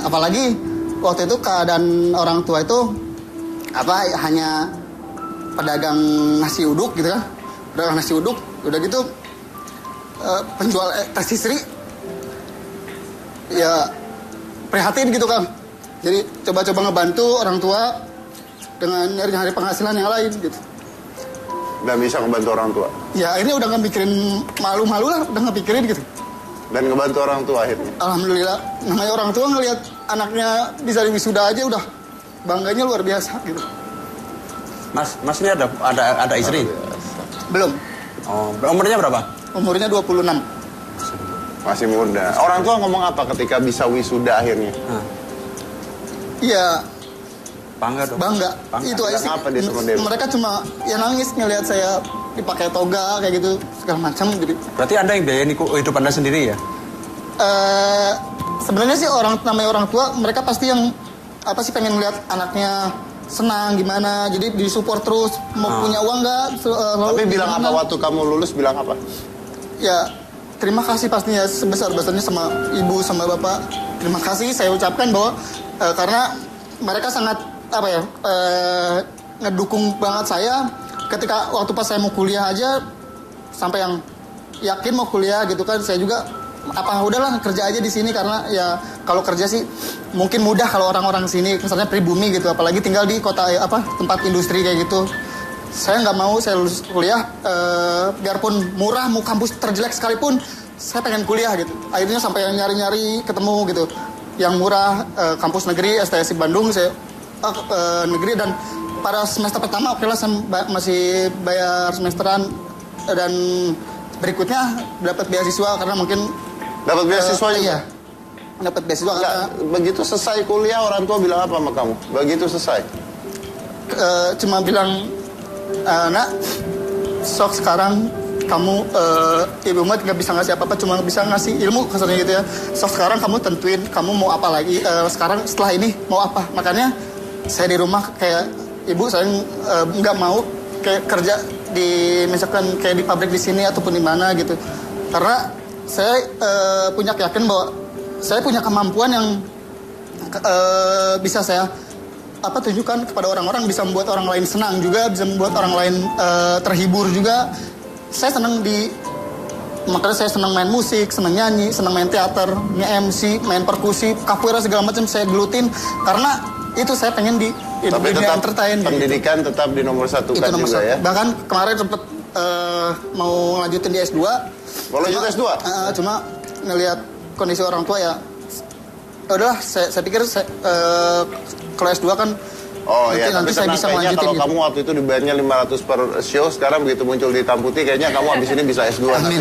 apalagi waktu itu keadaan orang tua itu hanya pedagang nasi uduk gitu kan. Pedagang nasi uduk udah gitu penjual tas istri ya prihatin gitu kan. Jadi coba-coba ngebantu orang tua dengan nyari-nyari penghasilan yang lain gitu. Dan bisa ngebantu orang tua? Ya ini udah nggak mikirin malu-malu lah, udah nggak pikirin gitu. Dan ngebantu orang tua akhirnya? Alhamdulillah, namanya orang tua ngelihat anaknya bisa wisuda aja udah bangganya luar biasa gitu. Mas ini ada istri? Belum, Oh, umurnya berapa? umurnya 26. Masih muda. Orang tua ngomong apa ketika bisa wisuda akhirnya? Iya, Bangga dong. bangga. Itu aja sih. Kenapa dia sama dia? Mereka cuma ya nangis ngelihat saya dipakai toga kayak gitu segala macam gitu. Berarti Anda yang biayain hidup Anda sendiri ya? Sebenarnya sih namanya orang tua mereka pasti yang pengen lihat anaknya senang gimana, jadi disupport terus mau punya uang nggak. Tapi bilang apa waktu kamu lulus bilang apa? Ya terima kasih pastinya sebesar-besarnya sama ibu sama bapak. Terima kasih saya ucapkan bahwa karena mereka sangat ngedukung banget saya ketika waktu pas saya mau kuliah aja sampai yang yakin mau kuliah gitu kan. Saya juga udahlah kerja aja di sini karena ya kalau kerja sih mungkin mudah kalau orang-orang sini misalnya pribumi gitu, apalagi tinggal di kota tempat industri kayak gitu. Saya nggak mau saya lulus kuliah biarpun murah mau kampus terjelek sekalipun saya pengen kuliah gitu. Akhirnya sampai yang nyari-nyari ketemu gitu yang murah, kampus negeri STSI Bandung saya negeri. Dan pada semester pertama oke lah saya masih bayar semesteran dan berikutnya dapat beasiswa karena mungkin Dapat beasiswa juga? Iya, dapat beasiswa karena Begitu selesai kuliah orang tua bilang apa sama kamu? Begitu selesai? cuma bilang nak sok sekarang kamu ibu mat nggak bisa ngasih apa-apa, cuma bisa ngasih ilmu kesannya gitu ya. Sok sekarang kamu tentuin kamu mau apa lagi sekarang setelah ini mau apa. Makanya saya di rumah kayak ibu saya nggak mau kayak kerja di misalkan kayak di pabrik di sini ataupun di mana gitu, karena saya punya keyakinan bahwa saya punya kemampuan yang bisa saya tunjukkan kepada orang-orang, bisa membuat orang lain senang juga, bisa membuat orang lain terhibur juga. Saya senang makanya saya senang main musik, senang nyanyi, senang main teater, nge-MC, main perkusi, capoeira segala macam saya gelutin karena itu saya pengen di Tapi dunia tetap entertain. pendidikan gitu. Tetap di nomor satu Itu kan nomor juga 1. ya? Bahkan kemarin sempet mau lanjutin di S2. Mau lanjut S2? Cuma ngelihat kondisi orang tua ya udahlah saya pikir kalau S2 kan Oh iya, tapi nanti saya tenang, bisa kayaknya melanjutin kalau gitu. kamu waktu itu dibayarnya 500 per show, sekarang begitu muncul di Hitam Putih, kayaknya kamu abis ini bisa S2. Amin.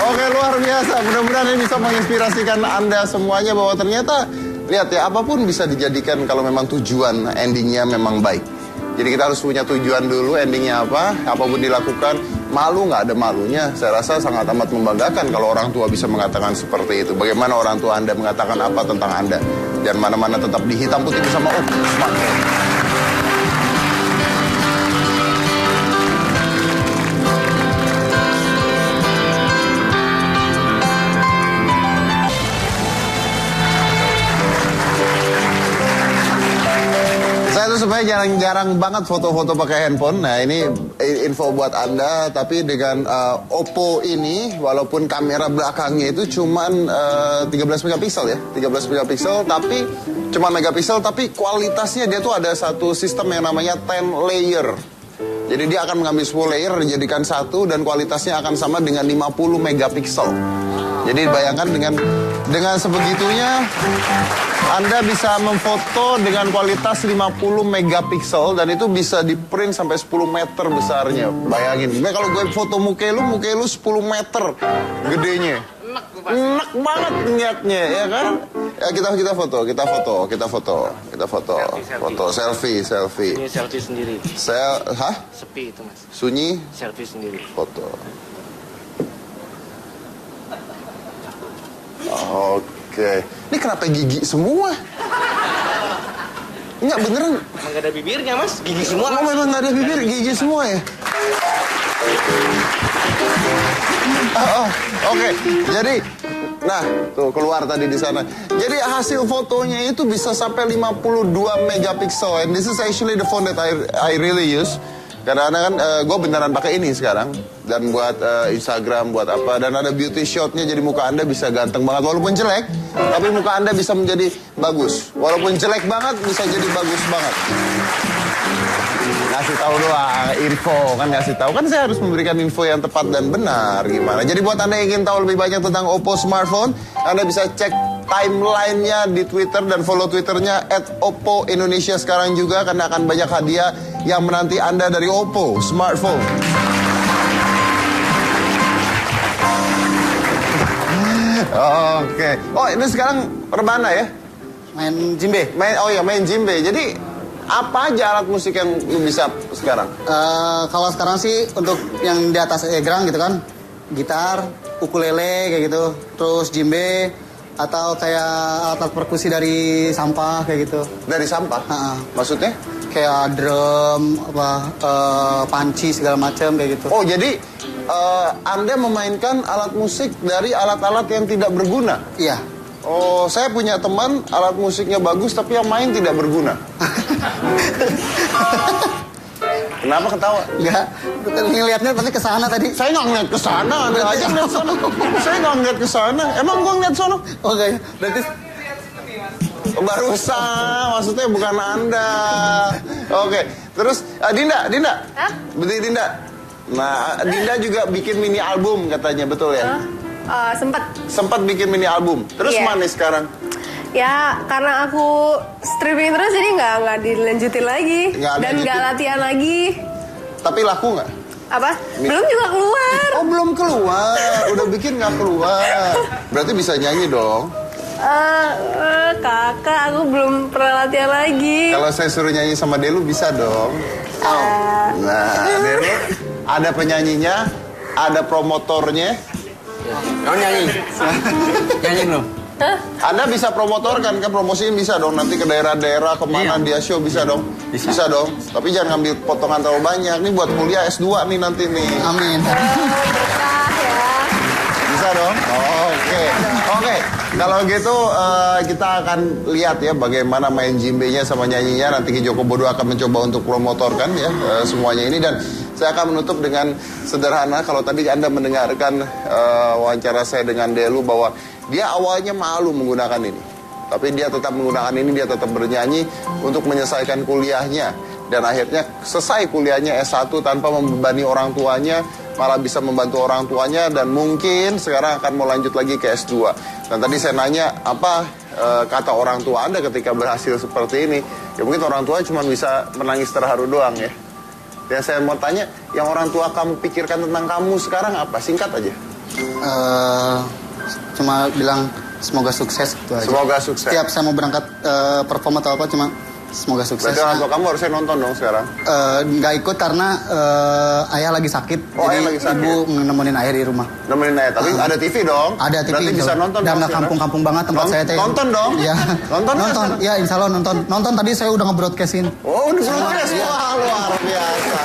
Oke, luar biasa. Mudah-mudahan ini bisa menginspirasikan Anda semuanya bahwa ternyata, lihat ya, apapun bisa dijadikan kalau memang tujuan endingnya memang baik. Jadi kita harus punya tujuan dulu, endingnya apa, apapun dilakukan, malu nggak ada malunya. Saya rasa sangat amat membanggakan kalau orang tua bisa mengatakan seperti itu. Bagaimana orang tua Anda mengatakan apa tentang Anda. Dan mana-mana tetap di Hitam Putih bersama Oppo Smartphone. Saya tuh sebenarnya jarang-jarang banget foto-foto pakai handphone. Nah ini info buat Anda. Tapi dengan Oppo ini, walaupun kamera belakangnya itu cuman 13 megapiksel ya, 13 megapiksel. Tapi cuman megapiksel, tapi kualitasnya dia tuh ada satu sistem yang namanya 10 layer. Jadi dia akan mengambil 10 layer, dijadikan satu, dan kualitasnya akan sama dengan 50 megapiksel. Jadi bayangkan dengan sebegitunya Anda bisa memfoto dengan kualitas 50 megapiksel dan itu bisa di print sampai 10 meter besarnya. Bayangin, kalau gue foto muka lu 10 meter gedenya. Enak banget niatnya, ya kan? Ya, kita foto. Foto selfie. Ini selfie sendiri. Sepi itu mas. Sunyi Selfie sendiri. foto. Oke. Ini kenapa gigi semua? Enggak beneran. Emang gak ada bibirnya mas, gigi semua. Oh, memang nggak ada bibir, gigi semua ya? Oke. Jadi, nah, tuh keluar tadi di sana. Jadi hasil fotonya itu bisa sampai 52 megapiksel. And this is actually the phone that I really use. Karena kan gue beneran pakai ini sekarang. Dan buat Instagram, buat apa. Dan ada beauty shotnya, jadi muka Anda bisa ganteng banget. Walaupun jelek, tapi muka Anda bisa menjadi bagus. Walaupun jelek banget, bisa jadi bagus banget. Ngasih tahu doang, info kan ngasih tahu. Kan saya harus memberikan info yang tepat dan benar. Gimana? Jadi buat Anda yang ingin tahu lebih banyak tentang Oppo Smartphone, Anda bisa cek timeline-nya di Twitter dan follow Twitternya @Oppo Indonesia sekarang juga, karena akan banyak hadiah yang menanti Anda dari Oppo Smartphone. Oke. Oh, ini sekarang rebana ya? Main jimbe. Main jimbe. Jadi apa aja alat musik yang lu bisa sekarang? Kalau sekarang sih untuk yang di atas egrang gitu kan, gitar, ukulele kayak gitu, terus jimbe atau kayak alat perkusi dari sampah kayak gitu. Dari sampah? Maksudnya? Kayak drum, panci segala macam kayak gitu. Oh, jadi Anda memainkan alat musik dari alat-alat yang tidak berguna? Iya. Oh, saya punya teman alat musiknya bagus tapi yang main tidak berguna. Kenapa ketawa? Enggak, ngeliatnya tapi ke sana tadi. Saya nggak ngeliat ke sana, Anda aja ngeliat sana. Saya nggak ngeliat ke sana. Emang gua ngeliat sana? Oh enggak ya, berarti barusan, maksudnya bukan Anda. Oke, terus Dinda. Hah? Betul Dinda. Nah, Dinda juga bikin mini album katanya, betul ya? Sempat bikin mini album. Terus Iya. mana sekarang? Ya, karena aku streaming terus jadi nggak dilanjutin lagi. Nggak Dan lanjutin. nggak latihan lagi. Tapi laku nggak? Apa? Belum juga keluar. Oh, belum keluar. Udah bikin nggak keluar. Berarti bisa nyanyi dong. Kakak, aku belum pernah latihan lagi. Kalau saya suruh nyanyi sama Delu bisa dong. Nah, Delu ada penyanyinya, ada promotornya. Kamu nyanyi? Nyanyi lo? Anda bisa promotorkan, kan promosiin bisa dong. Nanti ke daerah-daerah, kemana dia show bisa dong. Bisa dong. Tapi jangan ambil potongan terlalu banyak. Ini buat kuliah S2 nih nanti nih. amin. Bisa dong? Oke. Kalau gitu kita akan lihat ya bagaimana main jimbenya sama nyanyinya. Nanti Ki Joko Bodo akan mencoba untuk promotorkan ya semuanya ini. Dan saya akan menutup dengan sederhana. Kalau tadi Anda mendengarkan wawancara saya dengan Delu bahwa dia awalnya malu menggunakan ini. Tapi dia tetap menggunakan ini, dia tetap bernyanyi untuk menyelesaikan kuliahnya. Dan akhirnya selesai kuliahnya S1 tanpa membebani orang tuanya, malah bisa membantu orang tuanya, dan mungkin sekarang akan mau lanjut lagi ke S2. Dan tadi saya nanya, apa kata orang tua Anda ketika berhasil seperti ini? Ya mungkin orang tua cuma bisa menangis terharu doang ya. Ya saya mau tanya, yang orang tua kamu pikirkan tentang kamu sekarang apa? Singkat aja. Cuma bilang semoga sukses gitu aja. Semoga sukses. Setiap saya mau berangkat perform atau apa cuma semoga sukses. Berarti orang tua kamu harusnya nonton dong sekarang. Nggak ikut karena ayah lagi sakit. Oh, jadi ayah lagi sakit. ibu nemenin ayah di rumah. Nemenin ayah, tapi ada TV dong. Ada TV. Berarti bisa nonton. Dan dong nggak sekarang. kampung-kampung banget tempat saya teh. Nonton dong. Iya. Nonton. Ya insya Allah nonton. Nonton tadi saya udah nge-broadcastin. Oh, udah broadcast. Wah, luar biasa.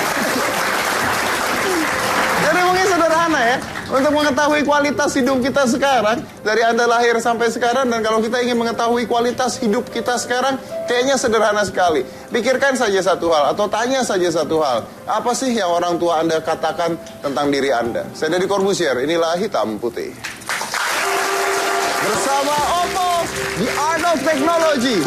Jadi mungkin sederhana ya, untuk mengetahui kualitas hidup kita sekarang, dari Anda lahir sampai sekarang, dan kalau kita ingin mengetahui kualitas hidup kita sekarang, kayaknya sederhana sekali. Pikirkan saja satu hal, atau tanya saja satu hal. Apa sih yang orang tua Anda katakan tentang diri Anda? Saya Deddy Corbuzier, inilah Hitam Putih. Bersama Oppo, The Art of Technology.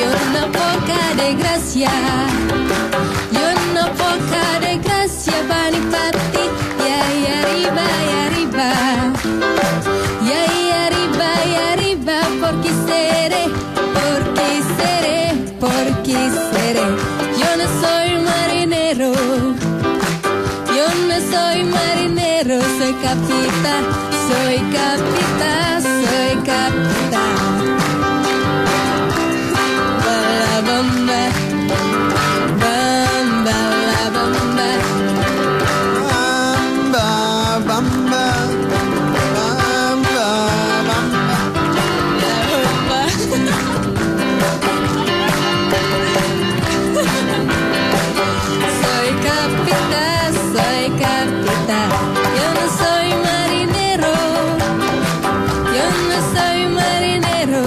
Yo no poca de gracia, yo no poca de gracia, panipati, ya arriba, ya arriba, porque seré, yo no soy marinero, soy capitán, soy capitán.